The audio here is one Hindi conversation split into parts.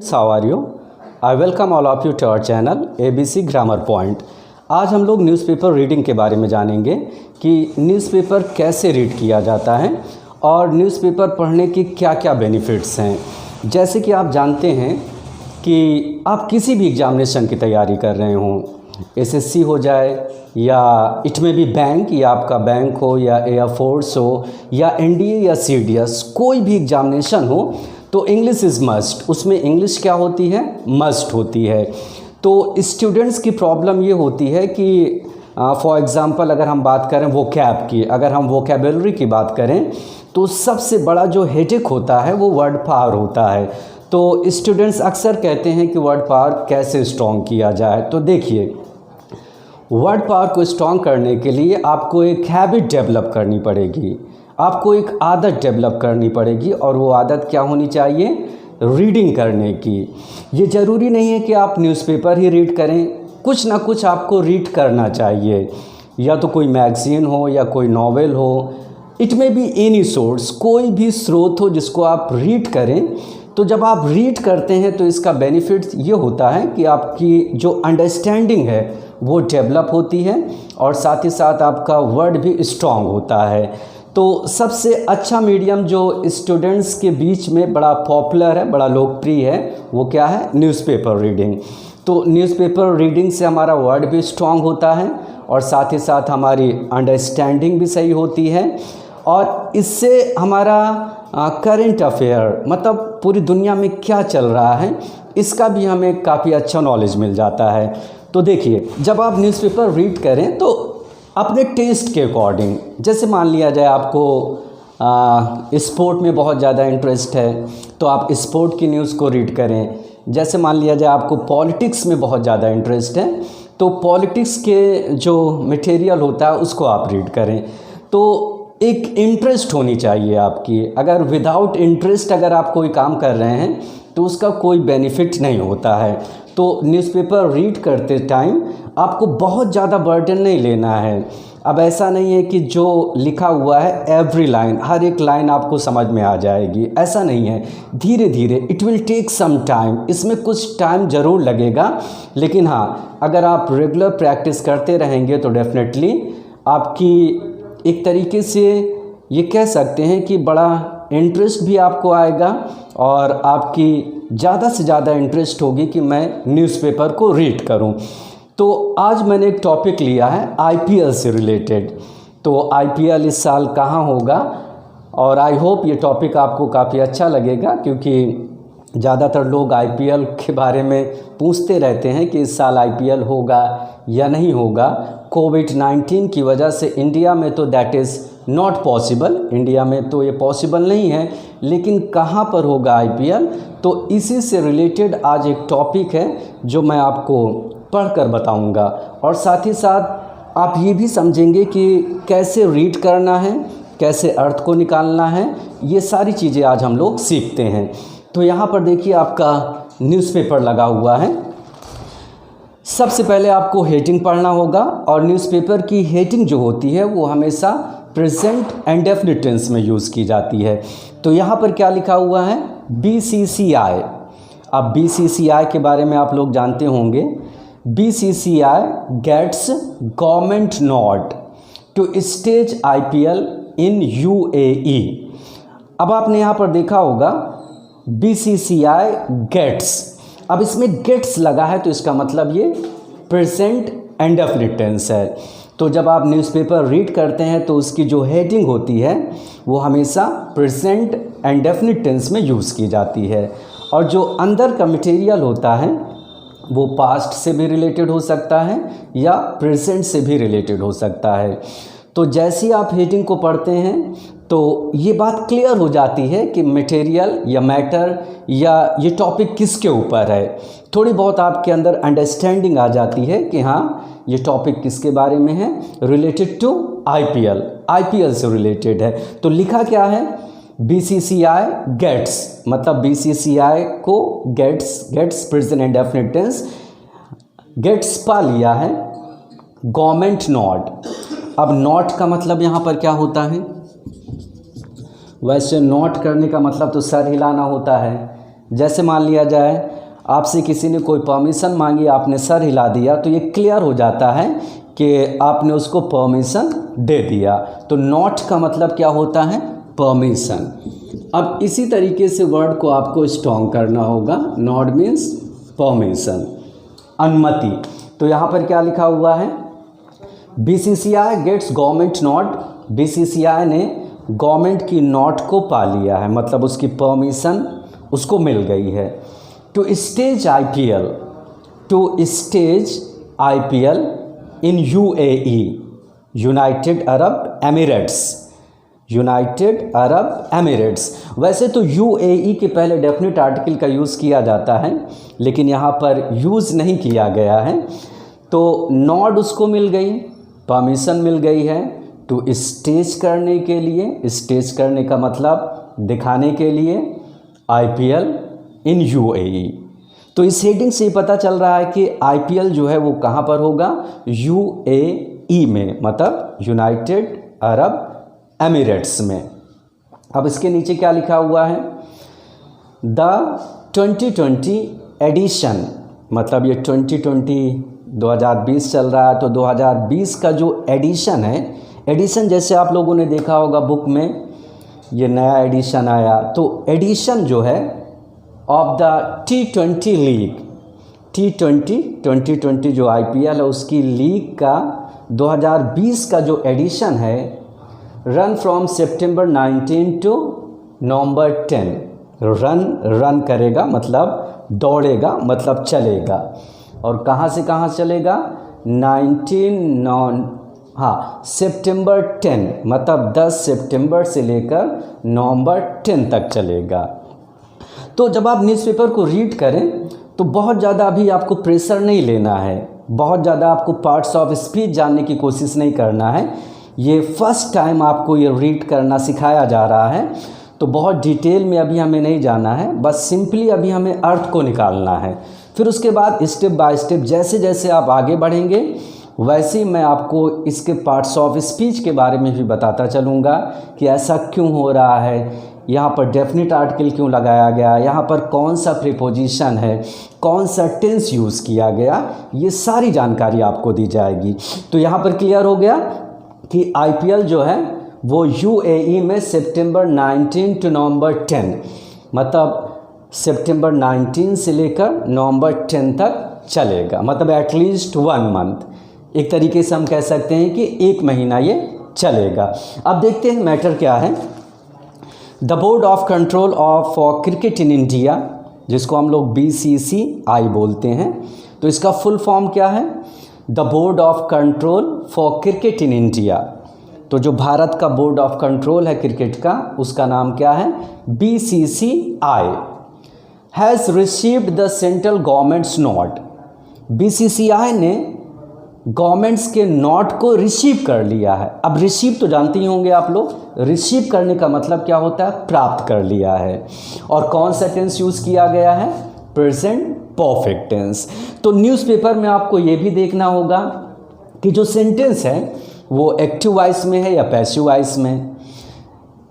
How are you? I welcome all of you to our channel ABC Grammar Point। आज हम लोग न्यूज़पेपर रीडिंग के बारे में जानेंगे कि न्यूज़पेपर कैसे रीड किया जाता है और न्यूज़पेपर पढ़ने की क्या क्या बेनिफिट्स हैं। जैसे कि आप जानते हैं कि आप किसी भी एग्ज़ामिनेशन की तैयारी कर रहे हों, एसएससी हो जाए या इट में भी बैंक या आपका बैंक हो या एयरफोर्स हो या एनडीए या सीडीएस, कोई भी एग्ज़ामिनेशन हो तो इंग्लिश इज़ मस्ट। उसमें इंग्लिश क्या होती है? मस्ट होती है। तो स्टूडेंट्स की प्रॉब्लम ये होती है कि फॉर एग्ज़ाम्पल अगर हम बात करें वोकैब की, अगर हम वोकेबलरी की बात करें तो सबसे बड़ा जो हेडेक होता है वो वर्ड पावर होता है। तो स्टूडेंट्स अक्सर कहते हैं कि वर्ड पावर कैसे स्ट्रॉन्ग किया जाए। तो देखिए, वर्ड पावर को स्ट्रॉन्ग करने के लिए आपको एक हैबिट डेवलप करनी पड़ेगी, आपको एक आदत डेवलप करनी पड़ेगी। और वो आदत क्या होनी चाहिए? रीडिंग करने की। ये ज़रूरी नहीं है कि आप न्यूज़पेपर ही रीड करें, कुछ ना कुछ आपको रीड करना चाहिए, या तो कोई मैगज़ीन हो या कोई नॉवेल हो, इट में बी एनी सोर्स, कोई भी स्रोत हो जिसको आप रीड करें। तो जब आप रीड करते हैं तो इसका बेनिफिट ये होता है कि आपकी जो अंडरस्टैंडिंग है वो डेवलप होती है और साथ ही साथ आपका वर्ड भी स्ट्रॉन्ग होता है। तो सबसे अच्छा मीडियम जो स्टूडेंट्स के बीच में बड़ा पॉपुलर है, बड़ा लोकप्रिय है, वो क्या है? Newspaper reading. तो न्यूज़पेपर रीडिंग से हमारा वर्ड भी स्ट्रॉन्ग होता है और साथ ही साथ हमारी अंडरस्टैंडिंग भी सही होती है और इससे हमारा करंट अफेयर, मतलब पूरी दुनिया में क्या चल रहा है, इसका भी हमें काफ़ी अच्छा नॉलेज मिल जाता है। तो देखिए, जब आप न्यूज़पेपर रीड करें तो अपने टेस्ट के अकॉर्डिंग, जैसे मान लिया जाए आपको स्पोर्ट में बहुत ज़्यादा इंटरेस्ट है तो आप स्पोर्ट की न्यूज़ को रीड करें। जैसे मान लिया जाए आपको पॉलिटिक्स में बहुत ज़्यादा इंटरेस्ट है तो पॉलिटिक्स के जो मटेरियल होता है उसको आप रीड करें। तो एक इंटरेस्ट होनी चाहिए आपकी। अगर विदाउट इंटरेस्ट अगर आप कोई काम कर रहे हैं तो उसका कोई बेनिफिट नहीं होता है। तो न्यूज़पेपर रीड करते टाइम आपको बहुत ज़्यादा बर्डन नहीं लेना है। अब ऐसा नहीं है कि जो लिखा हुआ है एवरी लाइन, हर एक लाइन आपको समझ में आ जाएगी, ऐसा नहीं है। धीरे धीरे, it will take some time, इसमें कुछ टाइम ज़रूर लगेगा, लेकिन हाँ, अगर आप रेगुलर प्रैक्टिस करते रहेंगे तो डेफिनेटली आपकी एक तरीके से ये कह सकते हैं कि बड़ा इंटरेस्ट भी आपको आएगा और आपकी ज़्यादा से ज़्यादा इंटरेस्ट होगी कि मैं न्यूज़पेपर को रीड करूं। तो आज मैंने एक टॉपिक लिया है आईपीएल से रिलेटेड। तो आईपीएल इस साल कहाँ होगा और आई होप ये टॉपिक आपको काफ़ी अच्छा लगेगा, क्योंकि ज़्यादातर लोग आईपीएल के बारे में पूछते रहते हैं कि इस साल आईपीएल होगा या नहीं होगा। कोविड-19 की वजह से इंडिया में तो that is not possible, India में तो ये पॉसिबल नहीं है, लेकिन कहाँ पर होगा आईपीएल, तो इसी से रिलेटेड आज एक टॉपिक है जो मैं आपको पढ़कर बताऊंगा। और साथ ही साथ आप ये भी समझेंगे कि कैसे रीड करना है, कैसे अर्थ को निकालना है, ये सारी चीज़ें आज हम लोग सीखते हैं। तो यहाँ पर देखिए, आपका न्यूज़पेपर लगा हुआ है। सबसे पहले आपको हेडिंग पढ़ना होगा और न्यूज़पेपर की हेडिंग जो होती है वो हमेशा प्रेजेंट इंडेफिनिट टेंस में यूज़ की जाती है। तो यहाँ पर क्या लिखा हुआ है? बीसीसीआई। अब बीसीसीआई के बारे में आप लोग जानते होंगे। BCCI gets government nod to stage IPL in UAE. अब आपने यहाँ पर देखा होगा बीसीसीआई गेट्स, अब इसमें गेट्स लगा है तो इसका मतलब ये प्रेजेंट इंडेफिनिट टेंस है। तो जब आप न्यूज़पेपर रीड करते हैं तो उसकी जो हेडिंग होती है वो हमेशा प्रेजेंट इंडेफिनिट टेंस में यूज़ की जाती है और जो अंदर का मटेरियल होता है वो पास्ट से भी रिलेटेड हो सकता है या प्रेजेंट से भी रिलेटेड हो सकता है। तो जैसे ही आप हेडिंग को पढ़ते हैं तो ये बात क्लियर हो जाती है कि मटेरियल या मैटर या ये टॉपिक किसके ऊपर है। थोड़ी बहुत आपके अंदर अंडरस्टैंडिंग आ जाती है कि हाँ, ये टॉपिक किसके बारे में है, रिलेटेड टू आईपीएल, आईपीएल से रिलेटेड है। तो लिखा क्या है? बीसीसीआई गेट्स, मतलब बीसीसीआई को gets present indefinite tense, gets पा लिया है गवर्नमेंट नोट। अब नोट का मतलब यहाँ पर क्या होता है? वैसे नोट करने का मतलब तो सर हिलाना होता है, जैसे मान लिया जाए आपसे किसी ने कोई परमिशन मांगी, आपने सर हिला दिया, तो ये क्लियर हो जाता है कि आपने उसको परमिशन दे दिया। तो नॉट का मतलब क्या होता है? परमिशन। अब इसी तरीके से वर्ड को आपको स्ट्रॉन्ग करना होगा। नॉट मीन्स परमिशन, अनुमति। तो यहाँ पर क्या लिखा हुआ है? BCCI gets government nod. BCCI ने गवर्नमेंट की नॉट को पा लिया है, मतलब उसकी परमिशन उसको मिल गई है। To stage IPL, to stage IPL in UAE, United Arab Emirates. United Arab Emirates. वैसे तो यूएई के पहले डेफिनेट आर्टिकल का यूज़ किया जाता है, लेकिन यहाँ पर यूज़ नहीं किया गया है। तो नॉट उसको मिल गई, परमिशन मिल गई है टू स्टेज करने के लिए। स्टेज करने का मतलब दिखाने के लिए आईपीएल इन यूएई। तो इस हेडिंग से पता चल रहा है कि आईपीएल जो है वो कहाँ पर होगा? यूएई में, मतलब यूनाइटेड अरब एमिरेट्स में। अब इसके नीचे क्या लिखा हुआ है? द 2020 एडिशन, मतलब ये 2020 चल रहा है, तो 2020 का जो एडिशन है, एडिशन जैसे आप लोगों ने देखा होगा बुक में, ये नया एडिशन आया, तो एडिशन जो है of the T20 league, T20 2020 जो आईपीएल है उसकी लीग का 2020 का जो एडिशन है, run from September 19 to November 10। Run करेगा मतलब दौड़ेगा, मतलब चलेगा। और कहाँ से कहाँ चलेगा? सितंबर 10, मतलब 10 सितंबर से लेकर नवंबर 10 तक चलेगा। तो जब आप न्यूज़पेपर को रीड करें तो बहुत ज़्यादा अभी आपको प्रेशर नहीं लेना है, बहुत ज़्यादा आपको पार्ट्स ऑफ स्पीच जानने की कोशिश नहीं करना है। ये फर्स्ट टाइम आपको ये रीड करना सिखाया जा रहा है, तो बहुत डिटेल में अभी हमें नहीं जाना है, बस सिंपली अभी हमें अर्थ को निकालना है। फिर उसके बाद स्टेप बाय स्टेप जैसे जैसे आप आगे बढ़ेंगे वैसे ही मैं आपको इसके पार्ट्स ऑफ स्पीच के बारे में भी बताता चलूँगा कि ऐसा क्यों हो रहा है, यहाँ पर डेफिनेट आर्टिकल क्यों लगाया गया, यहाँ पर कौन सा प्रीपोजिशन है, कौन सा टेंस यूज़ किया गया, ये सारी जानकारी आपको दी जाएगी। तो यहाँ पर क्लियर हो गया कि आईपीएल जो है वो यूएई में सितंबर 19 टू नवंबर 10, मतलब सितंबर 19 से लेकर नवंबर 10 तक चलेगा, मतलब एटलीस्ट 1 मंथ। एक तरीके से हम कह सकते हैं कि 1 महीना ये चलेगा। अब देखते हैं मैटर क्या है। The board of control of for cricket in India, जिसको हम लोग बीसीसीआई बोलते हैं, तो इसका फुल फॉर्म क्या है? The board of control for cricket in India. तो जो भारत का बोर्ड ऑफ कंट्रोल है क्रिकेट का, उसका नाम क्या है? BCCI. Has received the central governments note. BCCI ने गवर्नमेंट्स के नोट को रिसीव कर लिया है। अब रिसीव तो जानते ही होंगे आप लोग, रिसीव करने का मतलब क्या होता है? प्राप्त कर लिया है। और कौन सा टेंस यूज़ किया गया है? Present perfect tense. तो न्यूज़पेपर में आपको ये भी देखना होगा कि जो सेंटेंस है वो एक्टिव वॉइस में है या पैसिव वॉइस में,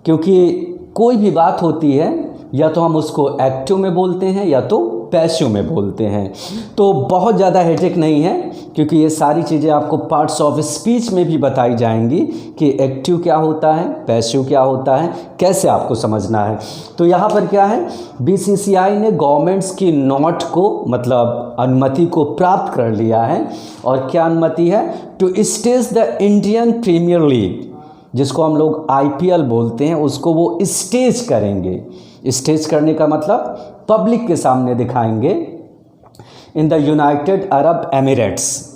क्योंकि कोई भी बात होती है या तो हम उसको एक्टिव में बोलते हैं या तो पैसिव में बोलते हैं। तो बहुत ज़्यादा हेडेक नहीं है, क्योंकि ये सारी चीज़ें आपको पार्ट्स ऑफ स्पीच में भी बताई जाएंगी कि एक्टिव क्या होता है, पैसिव क्या होता है, कैसे आपको समझना है। तो यहाँ पर क्या है? बीसीसीआई ने गवर्नमेंट्स की नोट को, मतलब अनुमति को प्राप्त कर लिया है। और क्या अनुमति है? To stage the Indian Premier League, जिसको हम लोग आईपीएल बोलते हैं, उसको वो स्टेज करेंगे। स्टेज करने का मतलब पब्लिक के सामने दिखाएंगे in the United Arab Emirates.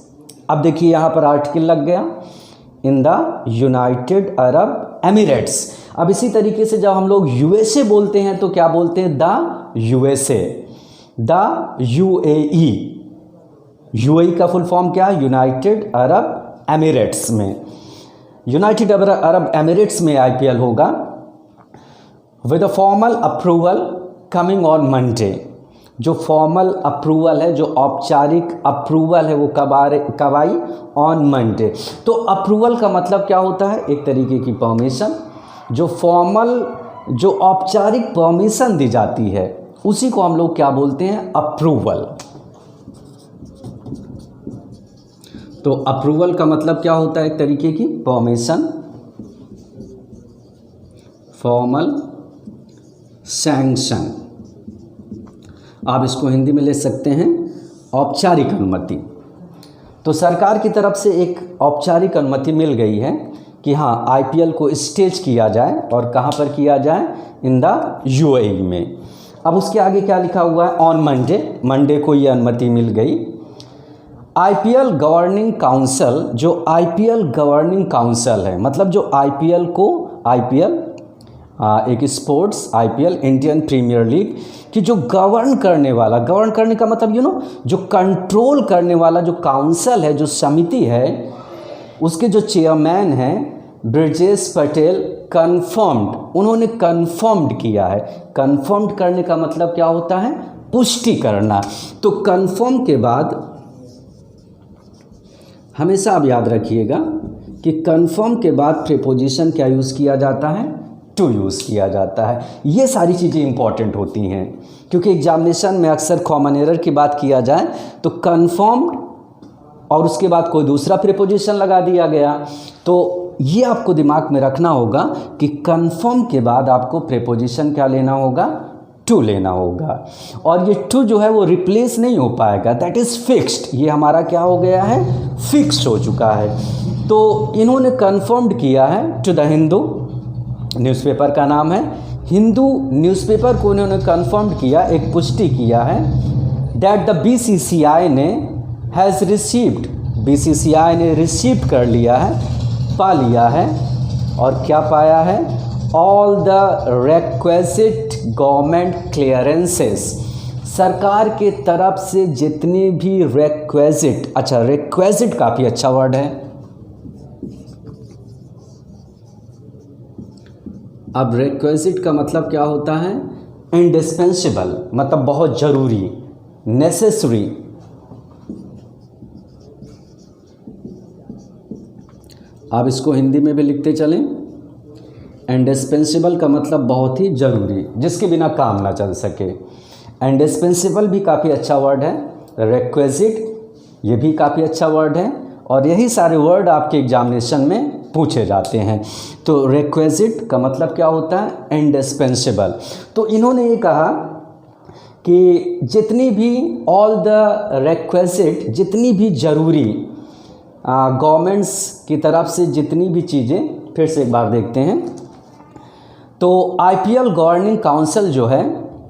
अब देखिए यहाँ पर आर्टिकल लग गया, in the United Arab Emirates. अब इसी तरीके से जब हम लोग यूएसए बोलते हैं तो क्या बोलते हैं? The USA, the UAE. UAE का फुल फॉर्म क्या है? यूनाइटेड अरब एमिरेट्स में। यूनाइटेड अरब एमिरेट्स में आईपीएल होगा। With a formal approval coming on Monday. जो फॉर्मल अप्रूवल है, जो औपचारिक अप्रूवल है, वो कब आई? On Monday. तो अप्रूवल का मतलब क्या होता है? एक तरीके की परमिशन। जो फॉर्मल, जो औपचारिक परमिशन दी जाती है, उसी को हम लोग क्या बोलते हैं, अप्रूवल। तो अप्रूवल का मतलब क्या होता है, एक तरीके की परमिशन, फॉर्मल सैंक्शन, आप इसको हिंदी में ले सकते हैं औपचारिक अनुमति। तो सरकार की तरफ से एक औपचारिक अनुमति मिल गई है कि हाँ आईपीएल को स्टेज किया जाए, और कहाँ पर किया जाए, इन द यूएई में। अब उसके आगे क्या लिखा हुआ है, ऑन मंडे को ये अनुमति मिल गई। आईपीएल गवर्निंग काउंसिल, जो आईपीएल गवर्निंग काउंसिल है, मतलब जो आईपीएल को, आईपीएल एक sports, IPL Indian Premier League कि जो गवर्न करने वाला, गवर्न करने का मतलब जो कंट्रोल करने वाला जो काउंसिल है, जो समिति है, उसके जो चेयरमैन हैं ब्रिजेश पटेल, कन्फर्म्ड, उन्होंने कन्फर्म्ड किया है। कन्फर्म्ड करने का मतलब क्या होता है, पुष्टि करना। तो कन्फर्म के बाद हमेशा आप याद रखिएगा कि कन्फर्म के बाद प्रीपोजिशन क्या यूज़ किया जाता है, टू यूज़ किया जाता है। ये सारी चीज़ें इंपॉर्टेंट होती हैं, क्योंकि एग्जामिनेशन में अक्सर कॉमन एरर की बात किया जाए तो कन्फर्म्ड और उसके बाद कोई दूसरा प्रीपोजिशन लगा दिया गया। तो ये आपको दिमाग में रखना होगा कि कन्फर्म के बाद आपको प्रीपोजिशन क्या लेना होगा, टू लेना होगा। और ये टू जो है वो रिप्लेस नहीं हो पाएगा, दैट इज़ फिक्स्ड। ये हमारा क्या हो गया है, फिक्स्ड हो चुका है। तो इन्होंने कन्फर्म्ड किया है टू द हिंदू, न्यूज़पेपर का नाम है हिंदू न्यूज़पेपर को इन्होंने कन्फर्म्ड किया, एक पुष्टि किया है दैट द बीसीसीआई ने हैज़ रिसीव्ड, बीसीसीआई ने रिसीव कर लिया है, पा लिया है, और क्या पाया है, all the requisite government clearances, सरकार के तरफ से जितने भी रिक्विजिट, अच्छा रिक्विजिट काफ़ी अच्छा वर्ड है। अब रिक्विजिट का मतलब क्या होता है, इंडिस्पेंसिबल, मतलब बहुत ज़रूरी, नेसेसरी। आप इसको हिंदी में भी लिखते चलें, इंडिस्पेंसिबल का मतलब बहुत ही ज़रूरी, जिसके बिना काम ना चल सके। इंडिस्पेंसिबल भी काफ़ी अच्छा वर्ड है, रिक्विजिट ये भी काफ़ी अच्छा वर्ड है, और यही सारे वर्ड आपके एग्जामिनेशन में पूछे जाते हैं। तो रिक्विजिट का मतलब क्या होता है, इंडिस्पेंसिबल। तो इन्होंने ये कहा कि जितनी भी ऑल द रिक्विजिट, जितनी भी ज़रूरी गवर्नमेंट्स की तरफ से जितनी भी चीज़ें, फिर से एक बार देखते हैं। तो आईपीएल गवर्निंग काउंसिल जो है,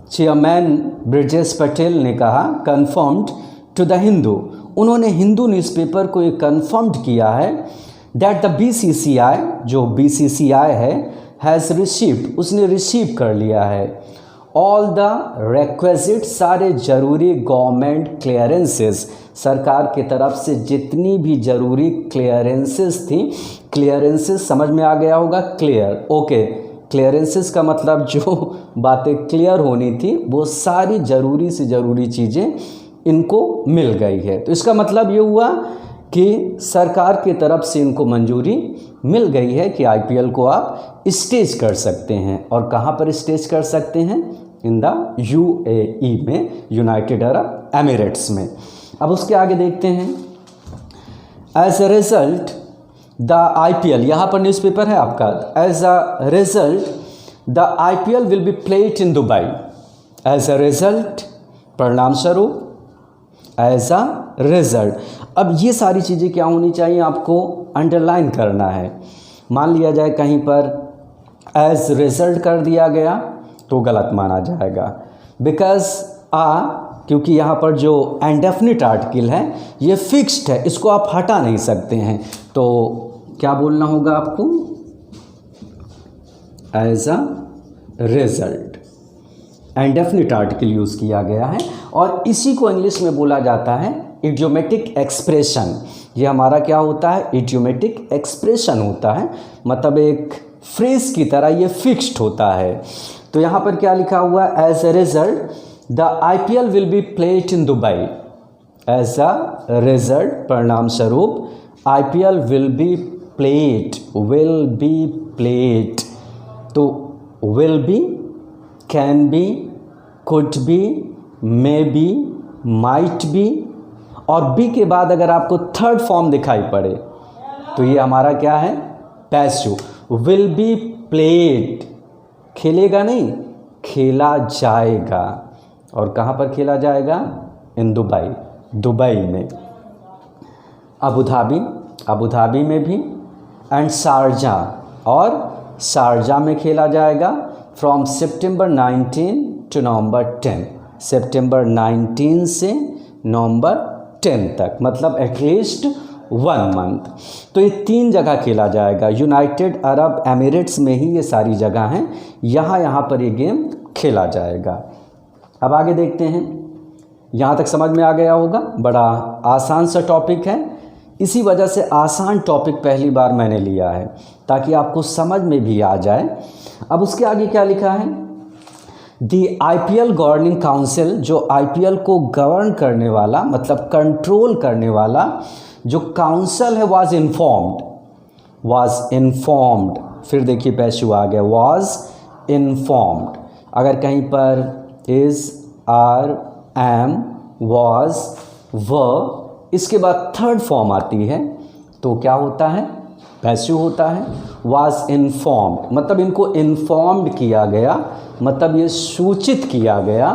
चेयरमैन ब्रिजेश पटेल ने कहा कन्फर्म्ड टू द हिंदू, उन्होंने हिंदू न्यूज़पेपर को ये कन्फर्म्ड किया है दैट द बीसीसीआई, जो बीसीसीआई है, हैज़ रिसीव्ड, उसने रिसीव कर लिया है, ऑल द रिक्विजिट, सारे ज़रूरी गवर्नमेंट क्लियरेंसेस, सरकार की तरफ से जितनी भी ज़रूरी क्लियरेंसेस थी, क्लियरेंसेस समझ में आ गया होगा, क्लियर, ओके। क्लियरेंसेस का मतलब जो बातें क्लियर होनी थी वो सारी ज़रूरी से ज़रूरी चीज़ें इनको मिल गई है। तो इसका मतलब ये हुआ कि सरकार की तरफ से इनको मंजूरी मिल गई है कि आईपीएल को आप स्टेज कर सकते हैं। और कहाँ पर स्टेज कर सकते हैं, इन द यूएई में, यूनाइटेड अरब एमिरेट्स में। अब उसके आगे देखते हैं, as a result the IPL, यहाँ पर न्यूज़पेपर है आपका, as a result the IPL will be played in Dubai, as a result, परिणाम स्वरूप, एज अ रिजल्ट। अब ये सारी चीज़ें क्या होनी चाहिए, आपको अंडरलाइन करना है। मान लिया जाए कहीं पर एज रिजल्ट कर दिया गया तो गलत माना जाएगा, बिकॉज क्योंकि यहाँ पर जो इंडेफिनिट आर्टिकल है ये फिक्स्ड है, इसको आप हटा नहीं सकते हैं। तो क्या बोलना होगा आपको, as a result, indefinite article use किया गया है, और इसी को इंग्लिश में बोला जाता है इडियोमेटिक एक्सप्रेशन। ये हमारा क्या होता है, इडियोमेटिक एक्सप्रेशन होता है, मतलब एक फ्रेज की तरह ये फिक्स्ड होता है। तो यहाँ पर क्या लिखा हुआ है, as a result the IPL will be played in Dubai, as a result, परिणाम स्वरूप, IPL will be played, will be played. तो will be, can be, could be, may be, might be, और बी के बाद अगर आपको थर्ड फॉर्म दिखाई पड़े तो ये हमारा क्या है, पैसिव। विल बी प्लेड, खेलेगा नहीं, खेला जाएगा। और कहाँ पर खेला जाएगा, इन दुबई, दुबई में। अबू धाबी, अबू धाबी में भी। एंड शारजा, और शारजा में खेला जाएगा फ्रॉम सितंबर 19 टू नवंबर 10, सितंबर 19 से नवंबर 10 तक, मतलब एटलीस्ट 1 मंथ। तो ये 3 जगह खेला जाएगा। यूनाइटेड अरब एमिरेट्स में ही ये सारी जगह हैं, यहाँ पर ये गेम खेला जाएगा। अब आगे देखते हैं, यहाँ तक समझ में आ गया होगा। बड़ा आसान सा टॉपिक है, इसी वजह से आसान टॉपिक पहली बार मैंने लिया है ताकि आपको समझ में भी आ जाए। अब उसके आगे क्या लिखा है, दी आईपीएल गवर्निंग काउंसिल, जो आईपीएल को गवर्न करने वाला, मतलब कंट्रोल करने वाला जो काउंसिल है, वाज इन्फॉर्म्ड। फिर देखिए पैसिव आ गया, वाज इन्फॉर्म्ड। अगर कहीं पर इज, आर, एम, वाज, व, इसके बाद थर्ड फॉर्म आती है तो क्या होता है, पैसिव होता है। वाज इन्फॉर्म्ड मतलब इनको इन्फॉर्म्ड किया गया, मतलब ये सूचित किया गया।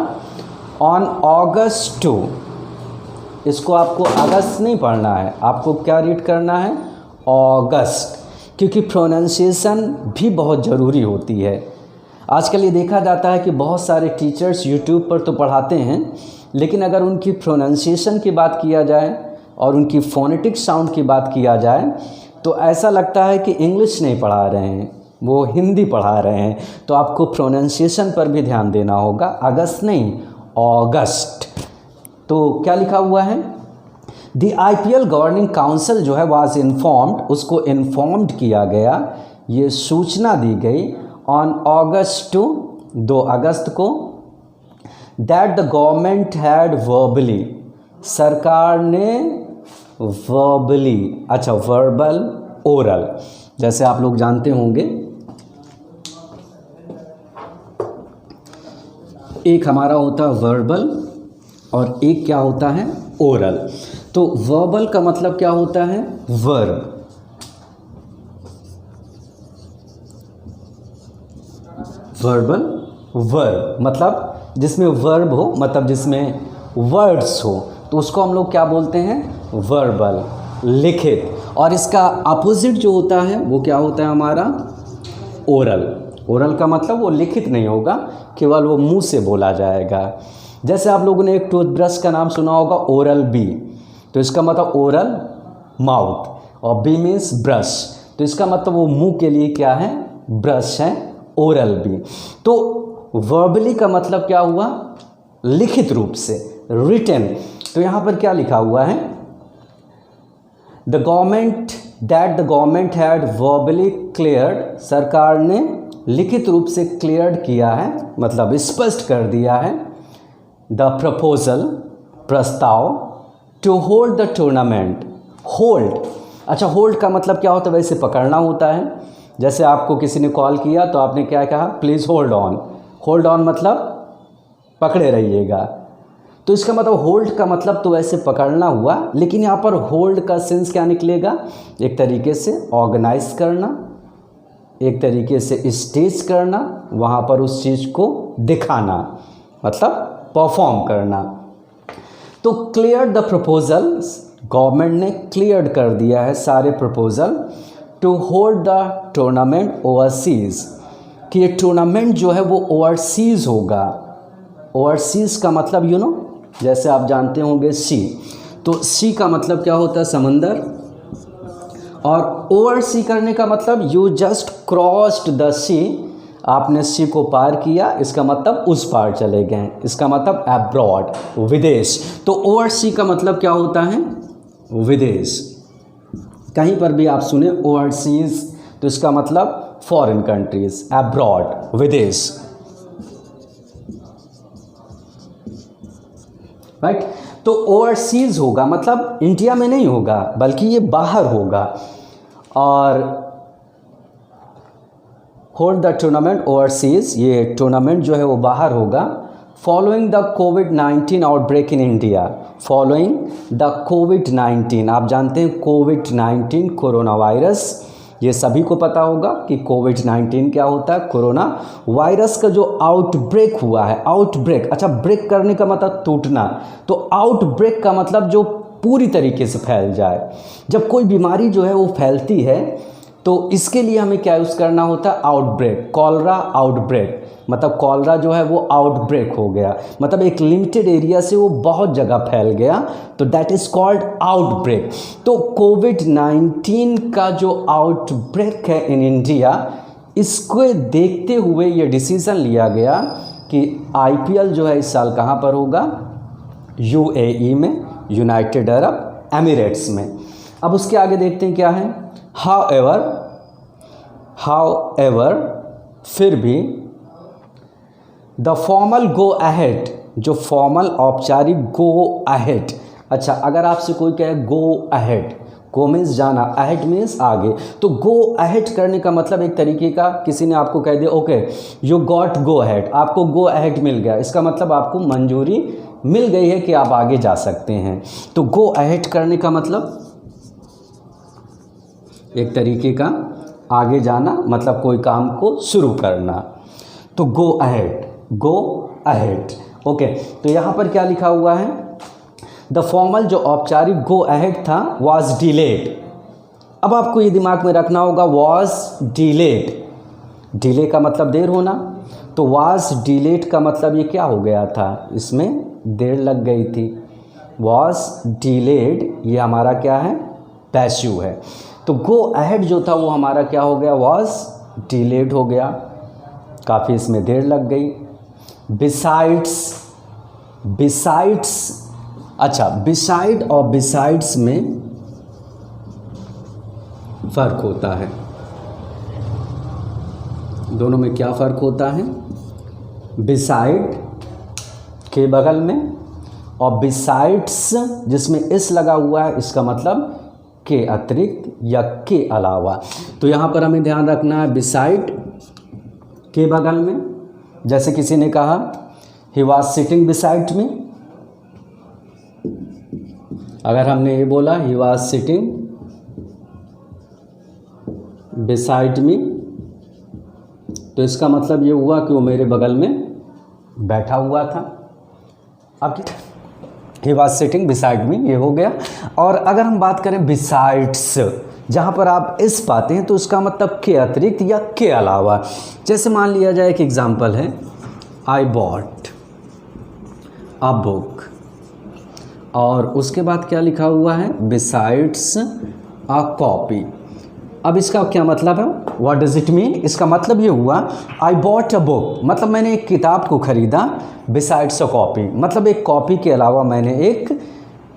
ऑन August 2, इसको आपको अगस्त नहीं पढ़ना है, आपको क्या रीड करना है, अगस्त, क्योंकि प्रोनाउंसिएशन भी बहुत ज़रूरी होती है। आजकल ये देखा जाता है कि बहुत सारे टीचर्स यूट्यूब पर तो पढ़ाते हैं, लेकिन अगर उनकी प्रोनाउंसिएशन की बात किया जाए और उनकी फोनेटिक साउंड की बात किया जाए तो ऐसा लगता है कि इंग्लिश नहीं पढ़ा रहे हैं, वो हिंदी पढ़ा रहे हैं। तो आपको प्रोनाउंसिएशन पर भी ध्यान देना होगा, अगस्त नहीं, अगस्त। तो क्या लिखा हुआ है, द आईपीएल गवर्निंग काउंसिल जो है वाज इन्फॉर्म्ड, उसको इन्फॉर्म्ड किया गया, ये सूचना दी गई ऑन August 2, 2 अगस्त को, that the government had verbally, सरकार ने वर्बली, अच्छा वर्बल, ओरल, जैसे आप लोग जानते होंगे एक हमारा होता है वर्बल और एक क्या होता है, ओरल। तो वर्बल का मतलब क्या होता है, वर्ब, वर्बल, वर्ब मतलब जिसमें वर्ब हो, मतलब जिसमें वर्ड्स हो, तो उसको हम लोग क्या बोलते हैं, वर्बल, लिखित। और इसका अपोजिट जो होता है वो क्या होता है हमारा, ओरल। ओरल का मतलब वो लिखित नहीं होगा, केवल वो मुंह से बोला जाएगा। जैसे आप लोगों ने एक टूथब्रश का नाम सुना होगा, ओरल बी, तो इसका मतलब ओरल माउथ, और बी मीन्स ब्रश, तो इसका मतलब वो मुंह के लिए क्या है, ब्रश है, ओरल बी। तो वर्बली का मतलब क्या हुआ, लिखित रूप से, रिटन। तो यहाँ पर क्या लिखा हुआ है, the government had verbally cleared, सरकार ने लिखित रूप से क्लियर्ड किया है, मतलब स्पष्ट कर दिया है, द प्रपोजल, प्रस्ताव, to hold the tournament, hold, अच्छा होल्ड का मतलब क्या होता है, वैसे पकड़ना होता है। जैसे आपको किसी ने कॉल किया तो आपने क्या कहा, please hold on, hold on मतलब पकड़े रहिएगा। तो इसका मतलब होल्ड का मतलब तो वैसे पकड़ना हुआ, लेकिन यहाँ पर होल्ड का सेंस क्या निकलेगा, एक तरीके से ऑर्गेनाइज करना, एक तरीके से स्टेज करना, वहाँ पर उस चीज़ को दिखाना, मतलब परफॉर्म करना। तो क्लियर द प्रपोजल्स, गवर्नमेंट ने क्लियर कर दिया है सारे proposal, to hold the tournament overseas, कि ये टूर्नामेंट जो है वो ओवरसीज़ होगा। ओवरसीज़ का मतलब यू नो, जैसे आप जानते होंगे सी, तो सी का मतलब क्या होता है, समंदर, और ओवर सी करने का मतलब यू जस्ट क्रॉस्ड द सी, आपने सी को पार किया, इसका मतलब उस पार चले गए, इसका मतलब अब्रॉड, विदेश। तो ओवर सी का मतलब क्या होता है, विदेश। कहीं पर भी आप सुने ओवरसीज तो इसका मतलब फॉरेन कंट्रीज, अब्रॉड, विदेश, राइट। तो ओवरसीज होगा मतलब इंडिया में नहीं होगा बल्कि ये बाहर होगा। और होल्ड द टूर्नामेंट ओवरसीज, ये टूर्नामेंट जो है वो बाहर होगा, following the covid outbreak in India, following the कोविड-19, आप जानते हैं कोविड-19 कोरोना वायरस, ये सभी को पता होगा कि कोविड-19 क्या होता है, कोरोना वायरस का जो आउटब्रेक हुआ है, आउटब्रेक, अच्छा ब्रेक करने का मतलब टूटना, तो आउटब्रेक का मतलब जो पूरी तरीके से फैल जाए। जब कोई बीमारी जो है वो फैलती है तो इसके लिए हमें क्या यूज़ करना होता है, आउटब्रेक, कॉलरा आउटब्रेक, मतलब कॉलरा जो है वो आउटब्रेक हो गया, मतलब एक लिमिटेड एरिया से वो बहुत जगह फैल गया, तो दैट इज़ कॉल्ड आउटब्रेक। तो कोविड-19 का जो आउटब्रेक है इन इंडिया, इसको देखते हुए ये डिसीज़न लिया गया कि आईपीएल जो है इस साल कहाँ पर होगा, यूएई में, यूनाइटेड अरब एमिरेट्स में। अब उसके आगे देखते हैं क्या है, हाउएवर फिर भी द फॉर्मल गो अहेड, जो फॉर्मल औपचारिक गो अहेड, अच्छा अगर आपसे कोई कहे गो अहेड, गो मीन्स जाना, अहेड मीन्स आगे, तो गो अहेड करने का मतलब एक तरीके का, किसी ने आपको कह दिया okay you got go ahead, आपको गो अहेड मिल गया, इसका मतलब आपको मंजूरी मिल गई है कि आप आगे जा सकते हैं। तो गो अहेड करने का मतलब एक तरीके का आगे जाना, मतलब कोई काम को शुरू करना, तो go ahead, go ahead. Okay, तो यहाँ पर क्या लिखा हुआ है, द फॉर्मल जो औपचारिक गो अहेड था वाज डिलेड। अब आपको ये दिमाग में रखना होगा, वाज डिलेड, डिले का मतलब देर होना, तो वाज डिलेड का मतलब ये क्या हो गया था, इसमें देर लग गई थी, वाज डिलेड ये हमारा क्या है, पैसिव है, तो गो अहेड जो था वो हमारा क्या हो गया, वाज डिलेड हो गया, काफ़ी इसमें देर लग गई। बिसाइड्स, अच्छा बिसाइड और बिसाइड्स में फ़र्क होता है, दोनों में क्या फ़र्क होता है, बिसाइड के बगल में और बिसाइड्स जिसमें इस लगा हुआ है, इसका मतलब के अतिरिक्त या के अलावा। तो यहाँ पर हमें ध्यान रखना है बिसाइड के बगल में, जैसे किसी ने कहा he was sitting beside me, अगर हमने ये बोला he was sitting beside me, तो इसका मतलब ये हुआ कि वो मेरे बगल में बैठा हुआ था। अब he was sitting beside me, ये हो गया। और अगर हम बात करें बिसाइड्स, जहाँ पर आप इस पाते हैं तो उसका मतलब के अतिरिक्त या के अलावा। जैसे मान लिया जाए एक एग्जांपल है, आई बॉट अ बुक, और उसके बाद क्या लिखा हुआ है, बिसाइड्स अ कॉपी। अब इसका क्या मतलब है, व्हाट डज इट मीन, इसका मतलब ये हुआ आई बॉट अ बुक, मतलब मैंने एक किताब को ख़रीदा, बिसाइड्स अ कॉपी मतलब एक कॉपी के अलावा मैंने एक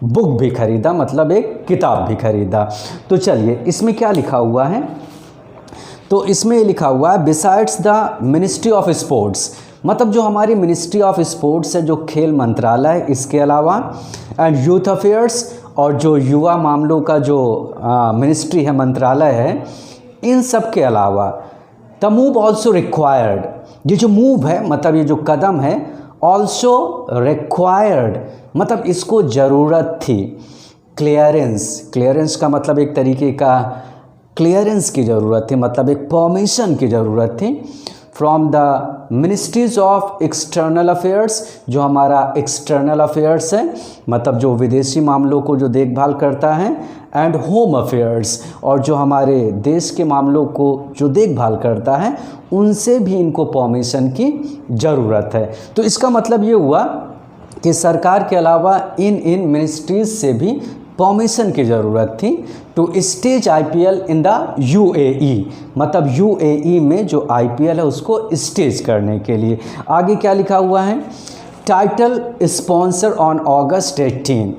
बुक भी ख़रीदा, मतलब एक किताब भी ख़रीदा। तो चलिए इसमें क्या लिखा हुआ है, तो इसमें लिखा हुआ है besides the ministry of sports, मतलब जो हमारी मिनिस्ट्री ऑफ स्पोर्ट्स है, जो खेल मंत्रालय, इसके अलावा एंड यूथ अफेयर्स, और जो युवा मामलों का जो मिनिस्ट्री है, मंत्रालय है, इन सब के अलावा द मूव ऑल्सो रिक्वायर्ड, ये जो मूव है मतलब ये जो कदम है, ऑल्सो रिक्वायर्ड मतलब इसको ज़रूरत थी, क्लियरेंस का मतलब एक तरीके का क्लियरेंस की ज़रूरत थी, मतलब एक परमिशन की ज़रूरत थी from the ministries of external affairs, जो हमारा एक्सटर्नल अफेयर्स है मतलब जो विदेशी मामलों को जो देखभाल करता है, एंड होम अफेयर्स, और जो हमारे देश के मामलों को जो देखभाल करता है, उनसे भी इनको परमिशन की ज़रूरत है। तो इसका मतलब ये हुआ कि सरकार के अलावा इन मिनिस्ट्रीज से भी परमिशन की ज़रूरत थी to stage IPL in the UAE, मतलब यूएई में जो आईपीएल है उसको स्टेज करने के लिए। आगे क्या लिखा हुआ है, टाइटल स्पॉन्सर ऑन अगस्त 18,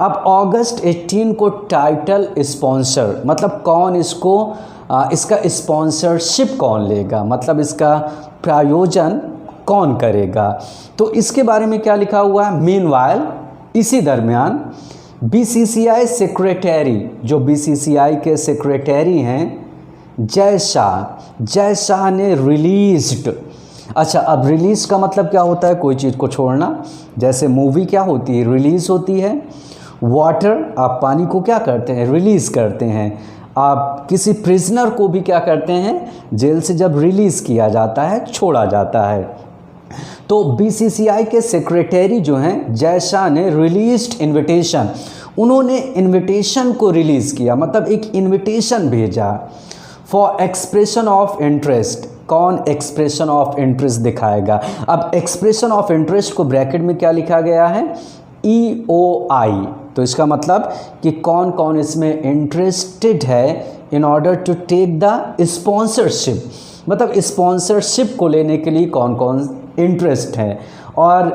अब अगस्त 18 को टाइटल स्पॉन्सर मतलब कौन इसको इसका स्पॉन्सरशिप कौन लेगा, मतलब इसका प्रायोजन कौन करेगा, तो इसके बारे में क्या लिखा हुआ है, मीनवाइल इसी दरमियान बीसीसीआई सेक्रेटरी, जो बीसीसीआई के सेक्रेटरी हैं जय शाह ने रिलीज्ड अच्छा, अब रिलीज़ का मतलब क्या होता है? कोई चीज़ को छोड़ना। जैसे मूवी क्या होती है? रिलीज़ होती है। वाटर, आप पानी को क्या करते हैं? रिलीज़ करते हैं। आप किसी प्रिजनर को भी क्या करते हैं? जेल से जब रिलीज़ किया जाता है, छोड़ा जाता है। तो बीसीसीआई के सेक्रेटरी जो हैं जयशाह ने रिलीज्ड इनविटेशन, उन्होंने इनविटेशन को रिलीज़ किया, मतलब एक इनविटेशन भेजा फॉर एक्सप्रेशन ऑफ इंटरेस्ट। कौन एक्सप्रेशन ऑफ इंटरेस्ट दिखाएगा? अब एक्सप्रेशन ऑफ इंटरेस्ट को ब्रैकेट में क्या लिखा गया है? EOI। तो इसका मतलब कि कौन कौन इसमें इंटरेस्टेड है in order to take the sponsorship, मतलब स्पॉन्सरशिप को लेने के लिए कौन कौन इंटरेस्ट है। और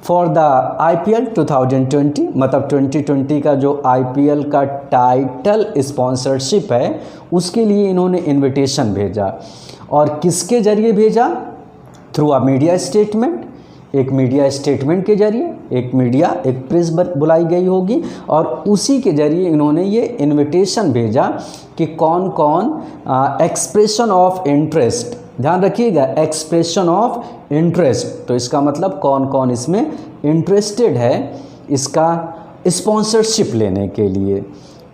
फॉर द IPL 2020, मतलब 2020 का जो IPL का टाइटल स्पॉन्सरशिप है, उसके लिए इन्होंने इनविटेशन भेजा। और किसके ज़रिए भेजा? Through a media statement. एक मीडिया स्टेटमेंट के जरिए, एक प्रेस बुलाई गई होगी और उसी के ज़रिए इन्होंने ये इनविटेशन भेजा कि कौन कौन एक्सप्रेशन ऑफ इंटरेस्ट, ध्यान रखिएगा, एक्सप्रेशन ऑफ इंटरेस्ट, तो इसका मतलब कौन कौन इसमें इंटरेस्टेड है इसका स्पॉन्सरशिप लेने के लिए।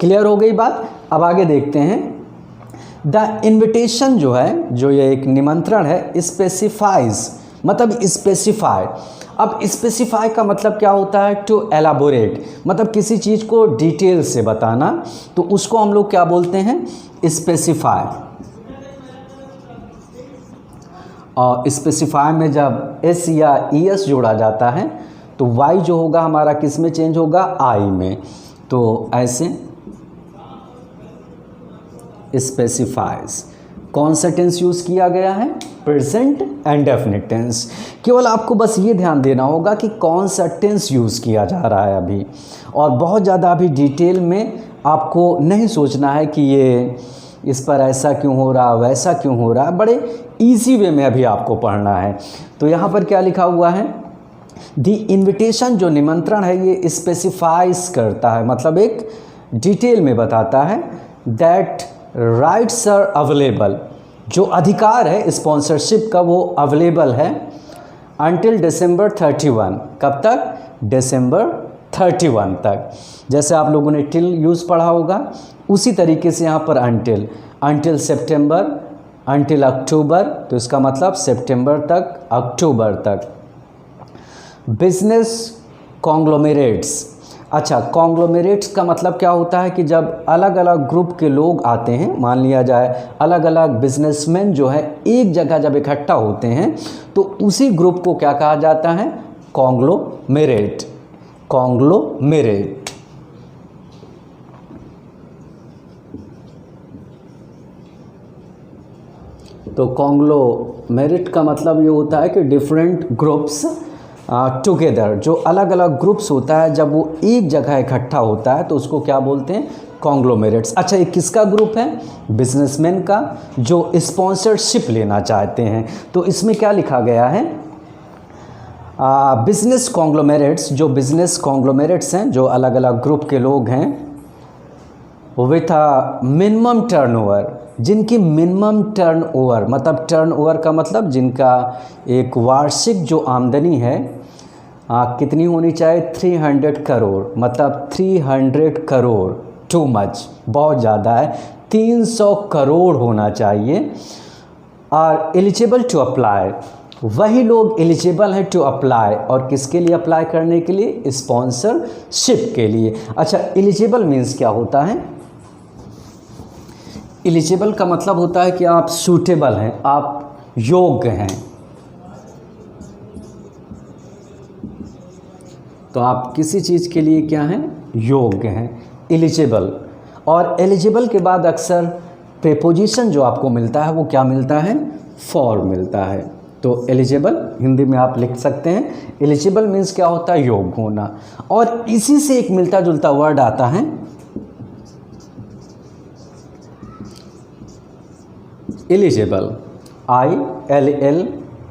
क्लियर हो गई बात? अब आगे देखते हैं। द इनविटेशन जो है, जो ये एक निमंत्रण है, स्पेसिफाइज, मतलब स्पेसिफाई। अब स्पेसिफाई का मतलब क्या होता है? टू एलाबोरेट, मतलब किसी चीज़ को डिटेल से बताना, तो उसको हम लोग क्या बोलते हैं? स्पेसिफाई। और स्पेसिफाई में जब S या ES जोड़ा जाता है तो Y जो होगा हमारा किस में चेंज होगा? I में। तो ऐसे स्पेसिफाइज। कौन सा टेंस यूज़ किया गया है? Present and definite tense. केवल आपको बस ये ध्यान देना होगा कि कौन सा टेंस यूज़ किया जा रहा है अभी, और बहुत ज़्यादा अभी डिटेल में आपको नहीं सोचना है कि ये इस पर ऐसा क्यों हो रहा, वैसा क्यों हो रहा। बड़े इजी वे में अभी आपको पढ़ना है। तो यहाँ पर क्या लिखा हुआ है? द इन्विटेशन, जो निमंत्रण है, ये स्पेसिफाइज करता है, मतलब एक डिटेल में बताता है दैट राइट्स आर अवेलेबल, जो अधिकार है स्पॉन्सरशिप का वो अवेलेबल है अंटिल December 31। कब तक? December 31 तक। जैसे आप लोगों ने टिल यूज़ पढ़ा होगा, उसी तरीके से यहाँ पर अंटिल सितंबर, अंटिल अक्टूबर, तो इसका मतलब सितंबर तक, अक्टूबर तक। Business conglomerates. अच्छा, कॉन्ग्लोमेरेट्स का मतलब क्या होता है कि जब अलग अलग ग्रुप के लोग आते हैं, मान लिया जाए अलग अलग बिजनेसमैन जो है एक जगह जब इकट्ठा होते हैं तो उसी ग्रुप को क्या कहा जाता है? कॉन्ग्लोमेरेट। कॉन्ग्लोमेरेट। तो कॉन्ग्लोमेरेट का मतलब ये होता है कि डिफरेंट ग्रुप्स टुगेदर, जो अलग अलग ग्रुप्स होता है जब वो एक जगह इकट्ठा होता है तो उसको क्या बोलते हैं? कॉन्ग्लोमेरेट्स। अच्छा, ये किसका ग्रुप है? बिजनेसमैन का, जो स्पॉन्सरशिप लेना चाहते हैं। तो इसमें क्या लिखा गया है? बिजनेस कॉन्ग्लोमेरेट्स, जो बिजनेस कॉन्ग्लोमेरेट्स हैं, जो अलग अलग ग्रुप के लोग हैं, विथ अ मिनिमम टर्नओवर, जिनकी मिनिमम टर्नओवर, मतलब टर्नओवर का मतलब जिनका एक वार्षिक जो आमदनी है कितनी होनी चाहिए? 300 करोड़, मतलब 300 करोड़, टू मच, बहुत ज़्यादा है, 300 करोड़ होना चाहिए। आर एलिजिबल टू अप्लाई, वही लोग एलिजिबल हैं टू अप्लाई, और किसके लिए अप्लाई करने के लिए? स्पॉन्सरशिप के लिए। अच्छा, एलिजिबल मीन्स क्या होता है? एलिजिबल का मतलब होता है कि आप सूटेबल हैं, आप योग्य हैं। तो आप किसी चीज़ के लिए क्या हैं? योग्य हैं, एलिजिबल। और एलिजिबल के बाद अक्सर प्रीपोजिशन जो आपको मिलता है वो क्या मिलता है? फॉर मिलता है। तो एलिजिबल हिंदी में आप लिख सकते हैं, एलिजिबल मीन्स क्या होता है? योग्य होना। और इसी से एक मिलता जुलता वर्ड आता है एलिजिबल,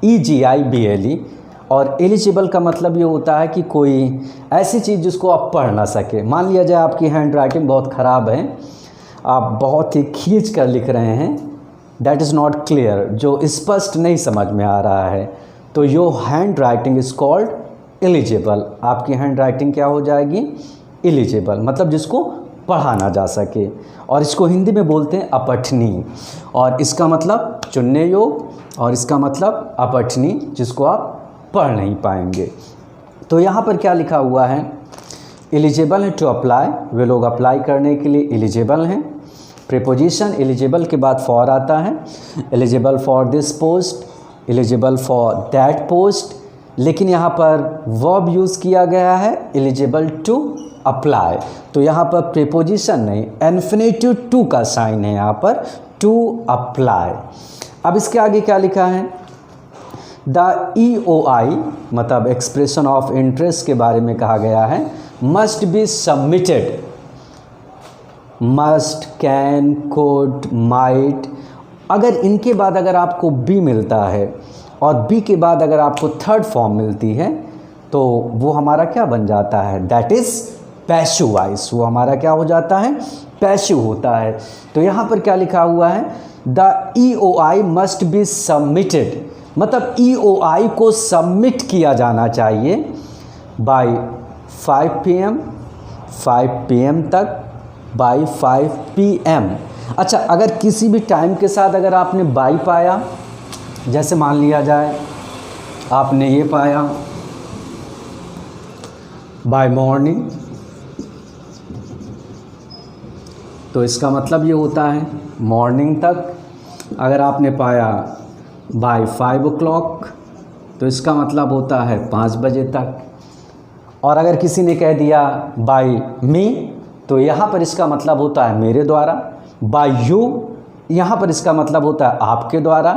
ILLEGIBLE। और एलिजिबल का मतलब ये होता है कि कोई ऐसी चीज़ जिसको आप पढ़ ना सके। मान लिया जाए आपकी हैंड राइटिंग बहुत ख़राब है, आप बहुत ही खींच कर लिख रहे हैं, दैट इज़ नॉट क्लियर, जो स्पष्ट नहीं समझ में आ रहा है, तो your hand writing is called eligible. आपकी हैंड राइटिंग क्या हो जाएगी? इलिजिबल, मतलब जिसको पढ़ा ना जा सके, और इसको हिंदी में बोलते हैं अपठनीय, और इसका मतलब चुनने योग्य, और इसका मतलब अपठनीय, जिसको आप पढ़ नहीं पाएंगे। तो यहाँ पर क्या लिखा हुआ है? एलिजिबल है टू अप्लाई, वे लोग अप्लाई करने के लिए एलिजिबल हैं। प्रीपोजिशन एलिजिबल के बाद फॉर आता है, eligible for this post, eligible for that post, लेकिन यहाँ पर वर्ब यूज़ किया गया है एलिजिबल टू अप्लाई, तो यहाँ पर प्रीपोजिशन नहीं, इन्फिनेटिव टू का साइन है यहाँ पर, टू अप्लाई। अब इसके आगे क्या लिखा है? द EOI मतलब एक्सप्रेशन ऑफ इंटरेस्ट के बारे में कहा गया है, must be submitted, must, can, could, might, अगर इनके बाद अगर आपको बी मिलता है और बी के बाद अगर आपको थर्ड फॉर्म मिलती है तो वो हमारा क्या बन जाता है? दैट इज़ पैसिव वॉइस, वो हमारा क्या हो जाता है? पैसिव होता है। तो यहाँ पर क्या लिखा हुआ है? The EOI must be submitted, मतलब EOI को सबमिट किया जाना चाहिए बाय 5 PM तक, बाय 5 PM। अच्छा, अगर किसी भी टाइम के साथ अगर आपने बाई पाया, जैसे मान लिया जाए आपने ये पाया बाय मॉर्निंग, तो इसका मतलब ये होता है मॉर्निंग तक। अगर आपने पाया बाय 5 o'clock, तो इसका मतलब होता है 5 बजे तक। और अगर किसी ने कह दिया बाय मी, तो यहाँ पर इसका मतलब होता है मेरे द्वारा। बाय यू, यहाँ पर इसका मतलब होता है आपके द्वारा।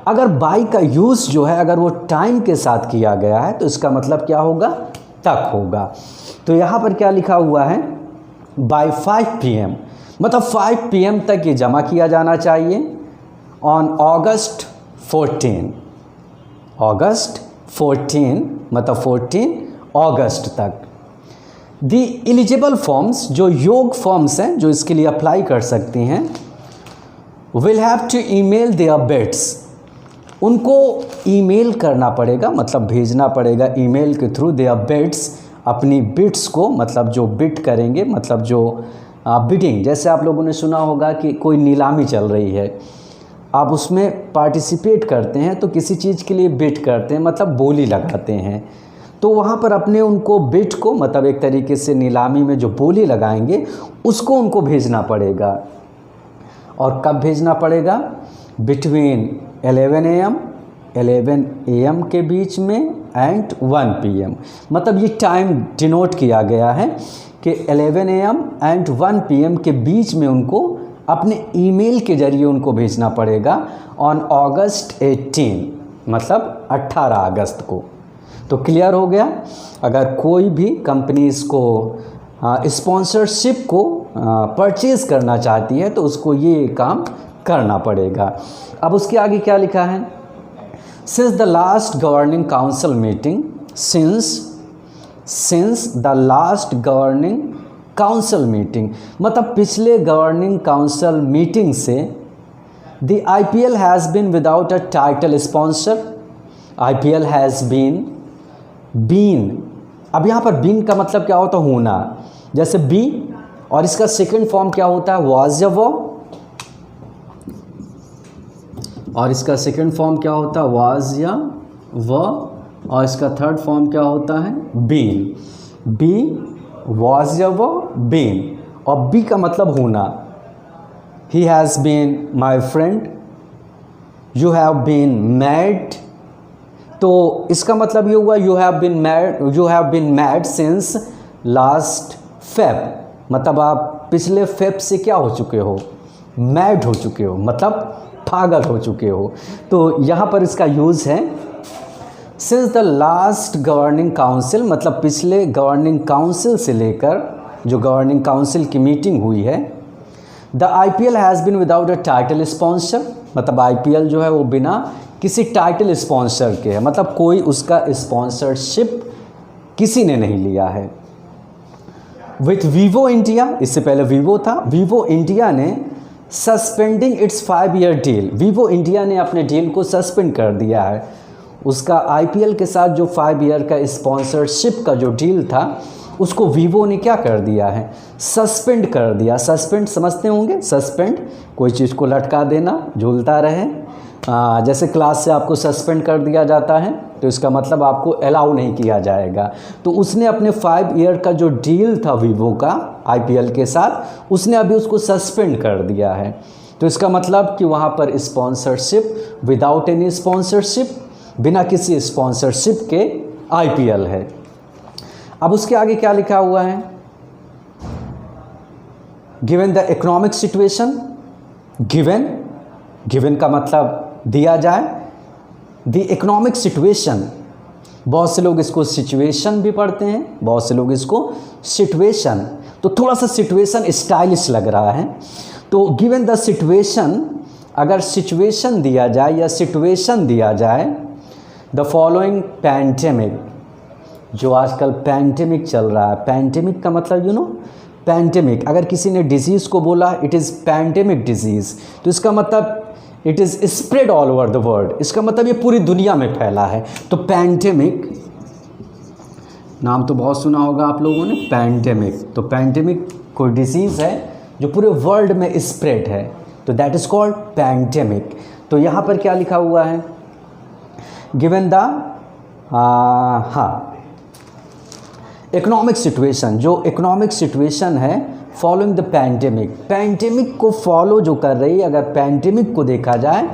अगर बाय का यूज़ जो है अगर वो टाइम के साथ किया गया है तो इसका मतलब क्या होगा? तक होगा। तो यहाँ पर क्या लिखा हुआ है? बाय 5 PM, मतलब 5 PM तक ये जमा किया जाना चाहिए ऑन August 14, August 14 मतलब 14 अगस्त तक। दी एलिजिबल फॉर्म्स, जो योग्य फॉर्म्स हैं जो इसके लिए अप्लाई कर सकती हैं, will have to email their bids, उनको ईमेल करना पड़ेगा, मतलब भेजना पड़ेगा ईमेल के थ्रू देयर बिट्स, अपनी बिट्स को, मतलब जो बिट करेंगे, मतलब जो बिडिंग, जैसे आप लोगों ने सुना होगा कि कोई नीलामी चल रही है, आप उसमें पार्टिसिपेट करते हैं तो किसी चीज़ के लिए बिट करते हैं, मतलब बोली लगाते हैं, तो वहाँ पर अपने उनको बिट को, मतलब एक तरीके से नीलामी में जो बोली लगाएंगे उसको उनको भेजना पड़ेगा। और कब भेजना पड़ेगा? बिटवीन 11 AM के बीच में एंड 1 PM, मतलब ये टाइम डिनोट किया गया है कि 11 AM एंड 1 PM के बीच में उनको अपने ईमेल के ज़रिए उनको भेजना पड़ेगा ऑन August 18, मतलब 18 अगस्त को। तो क्लियर हो गया? अगर कोई भी कंपनी इसको स्पॉन्सरशिप को परचेज़ करना चाहती है तो उसको ये काम करना पड़ेगा। अब उसके आगे क्या लिखा है? Since the last governing council meeting, since the last governing council meeting, मतलब पिछले गवर्निंग काउंसिल मीटिंग से the IPL has been without a title sponsor, IPL has been, अब यहाँ पर बीन का मतलब क्या होता है? होना, जैसे बी, और इसका सेकंड फॉर्म क्या होता है? वाज या वो, और इसका सेकंड फॉर्म क्या होता है? वाज या वो, और इसका थर्ड फॉर्म क्या होता है? बीन, बी, वाज या वो, बीन, और बी का मतलब होना। He has been my friend, you have been mad, तो इसका मतलब ये हुआ you have been mad since last Feb, मतलब आप पिछले फेब से क्या हो चुके हो? मैड हो चुके हो, मतलब पागल हो चुके हो। तो यहाँ पर इसका यूज़ है since the last governing council, मतलब पिछले गवर्निंग काउंसिल से लेकर जो गवर्निंग काउंसिल की मीटिंग हुई है। The IPL has been without a title sponsor, मतलब IPL जो है वो बिना किसी टाइटल स्पॉन्सर के है, मतलब कोई उसका स्पॉन्सरशिप किसी ने नहीं लिया है। विथ वीवो इंडिया, इससे पहले वीवो था, वीवो इंडिया ने suspending it's 5 year deal. Vivo India ने अपने डील को सस्पेंड कर दिया है। उसका आईपीएल के साथ जो 5 ईयर का स्पॉन्सरशिप का जो डील था उसको वीवो ने क्या कर दिया है, सस्पेंड कर दिया। सस्पेंड समझते होंगे, सस्पेंड कोई चीज़ को लटका देना, झूलता रहे। जैसे क्लास से आपको सस्पेंड कर दिया जाता है तो इसका मतलब आपको अलाउ नहीं किया जाएगा। तो उसने अपने 5 ईयर का जो डील था वीवो का आईपीएल के साथ, उसने अभी उसको सस्पेंड कर दिया है। तो इसका मतलब कि वहाँ पर स्पॉन्सरशिप विदाउट एनी स्पॉन्सरशिप, बिना किसी स्पॉन्सरशिप के आईपीएल है। अब उसके आगे क्या लिखा हुआ है, given the economic situation. Given का मतलब दिया जाए, द इकोनॉमिक सिचुएशन, बहुत से लोग इसको सिचुएशन भी पढ़ते हैं, बहुत से लोग इसको सिचुएशन, तो थोड़ा सा सिचुएशन स्टाइलिश लग रहा है। तो गिवन द सिचुएशन, अगर सिचुएशन दिया जाए या सिचुएशन दिया जाए, द फॉलोइंग पैंडेमिक, जो आजकल पैंडेमिक चल रहा है, पैंडेमिक का मतलब यू नो पैंडेमिक, अगर किसी ने डिजीज़ को बोला इट इज़ पैंडेमिक डिजीज़, तो इसका मतलब it is spread all over the world, इसका मतलब ये पूरी दुनिया में फैला है। तो पैंडेमिक नाम तो बहुत सुना होगा आप लोगों ने, पैंडेमिक। तो पैंडेमिक कोई डिजीज़ है जो पूरे वर्ल्ड में स्प्रेड है, तो दैट इज़ कॉल्ड पैंडेमिक। तो यहाँ पर क्या लिखा हुआ है, गिवन द इकोनॉमिक सिचुएशन, जो इकोनॉमिक सिचुएशन है फॉलोइंग द पैंडेमिक, पैंडेमिक को फॉलो जो कर रही है, अगर पैंडेमिक को देखा जाए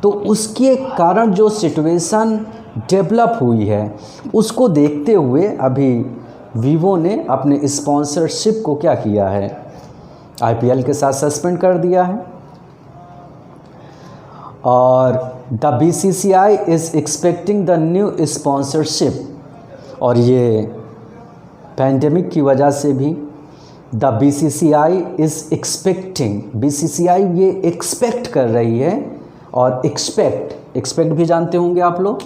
तो उसके कारण जो सिचुएशन डेवलप हुई है उसको देखते हुए अभी वीवो ने अपने स्पॉन्सरशिप को क्या किया है, आईपीएल के साथ सस्पेंड कर दिया है। और the BCCI is expecting the new sponsorship, और ये पैंडेमिक की वजह से भी the BCCI is expecting, BCCI ये एक्सपेक्ट कर रही है, और एक्सपेक्ट भी जानते होंगे आप लोग,